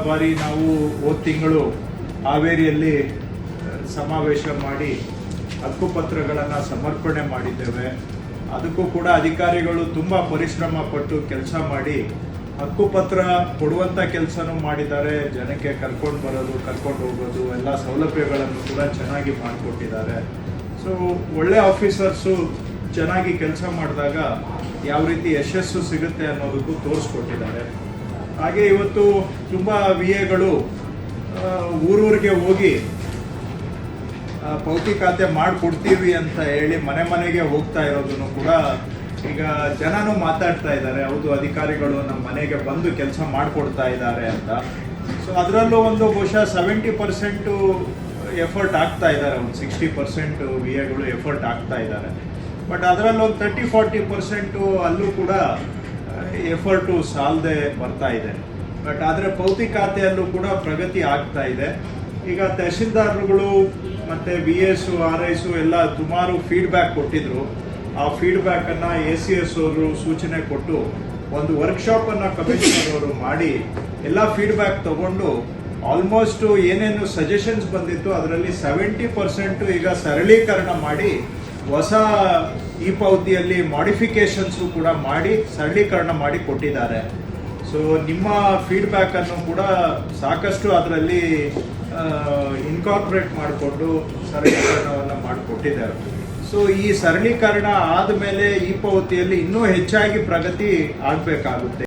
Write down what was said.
ಬಾರಿ ನಾವು ಹೋದ ತಿಂಗಳು ಹಾವೇರಿಯಲ್ಲಿ ಸಮಾವೇಶ ಮಾಡಿ ಹಕ್ಕುಪತ್ರಗಳನ್ನು ಸಮರ್ಪಣೆ ಮಾಡಿದ್ದೇವೆ. ಅದಕ್ಕೂ ಕೂಡ ಅಧಿಕಾರಿಗಳು ತುಂಬ ಪರಿಶ್ರಮ ಪಟ್ಟು ಕೆಲಸ ಮಾಡಿ ಹಕ್ಕುಪತ್ರ ಕೊಡುವಂಥ ಕೆಲಸನೂ ಮಾಡಿದ್ದಾರೆ. ಜನಕ್ಕೆ ಕರ್ಕೊಂಡು ಬರೋದು, ಕರ್ಕೊಂಡು ಹೋಗೋದು ಎಲ್ಲ ಸೌಲಭ್ಯಗಳನ್ನು ಕೂಡ ಚೆನ್ನಾಗಿ ಮಾಡಿಕೊಟ್ಟಿದ್ದಾರೆ. ಸೊ ಒಳ್ಳೆ ಆಫೀಸರ್ಸು ಚೆನ್ನಾಗಿ ಕೆಲಸ ಮಾಡಿದಾಗ ಯಾವ ರೀತಿ ಯಶಸ್ಸು ಸಿಗುತ್ತೆ ಅನ್ನೋದಕ್ಕೂ ತೋರಿಸ್ಕೊಟ್ಟಿದ್ದಾರೆ. ಹಾಗೆ ಇವತ್ತು ತುಂಬ VAಗಳು ಊರೂರಿಗೆ ಹೋಗಿ ಪೌತಿ ಖಾತೆ ಮಾಡಿಕೊಡ್ತೀವಿ ಅಂತ ಹೇಳಿ ಮನೆ ಮನೆಗೆ ಹೋಗ್ತಾ ಇರೋದನ್ನು ಕೂಡ ಈಗ ಜನನೂ ಮಾತಾಡ್ತಾ ಇದ್ದಾರೆ. ಹೌದು, ಅಧಿಕಾರಿಗಳು ನಮ್ಮ ಮನೆಗೆ ಬಂದು ಕೆಲಸ ಮಾಡಿಕೊಡ್ತಾ ಇದ್ದಾರೆ ಅಂತ. ಸೊ ಅದರಲ್ಲೂ ಒಂದು ಬಹುಶಃ 70% ಎಫರ್ಟ್ ಆಗ್ತಾ ಇದ್ದಾರೆ, ಒಂದು 60% VAಗಳು ಎಫರ್ಟ್ ಆಗ್ತಾ ಇದ್ದಾರೆ. ಬಟ್ ಅದರಲ್ಲಿ ಒಂದು 30-40% ಅಲ್ಲೂ ಕೂಡ ಎಫರ್ಟು ಸಾಲದೆ ಬರ್ತಾ ಇದೆ. ಬಟ್ ಆದರೆ ಪೌತಿ ಖಾತೆಯಲ್ಲೂ ಕೂಡ ಪ್ರಗತಿ ಆಗ್ತಾ ಇದೆ. ಈಗ ತಹಶೀಲ್ದಾರ್ಗಳು ಮತ್ತು BS RIs ಎಲ್ಲ ಸುಮಾರು ಫೀಡ್ಬ್ಯಾಕ್ ಕೊಟ್ಟಿದ್ರು. ಆ ಫೀಡ್ಬ್ಯಾಕನ್ನು ACS ಅವರು ಸೂಚನೆ ಕೊಟ್ಟು ಒಂದು ವರ್ಕ್ಶಾಪನ್ನು ಕಮಿಷನರ್ ಅವರು ಮಾಡಿ ಎಲ್ಲ ಫೀಡ್ಬ್ಯಾಕ್ ತಗೊಂಡು ಆಲ್ಮೋಸ್ಟ್ ಏನೇನು ಸಜೆಷನ್ಸ್ ಬಂದಿತ್ತು ಅದರಲ್ಲಿ 70% ಈಗ ಸರಳೀಕರಣ ಮಾಡಿ ಹೊಸ ಈ ಪಾವತಿಯಲ್ಲಿ ಮಾಡಿಫಿಕೇಶನ್ಸು ಕೂಡ ಮಾಡಿ ಸರಳೀಕರಣ ಮಾಡಿ ಕೊಟ್ಟಿದ್ದಾರೆ. ಸೊ ನಿಮ್ಮ ಫೀಡ್ಬ್ಯಾಕನ್ನು ಕೂಡ ಸಾಕಷ್ಟು ಅದರಲ್ಲಿ ಇನ್ಕಾರ್ಪೊರೇಟ್ ಮಾಡಿಕೊಂಡು ಸರಳೀಕರಣವನ್ನು ಮಾಡಿಕೊಟ್ಟಿದ್ದಾರೆ. ಸೊ ಈ ಸರಳೀಕರಣ ಆದಮೇಲೆ ಈ ಪಾವತಿಯಲ್ಲಿ ಇನ್ನೂ ಹೆಚ್ಚಾಗಿ ಪ್ರಗತಿ ಆಗಬೇಕಾಗುತ್ತೆ.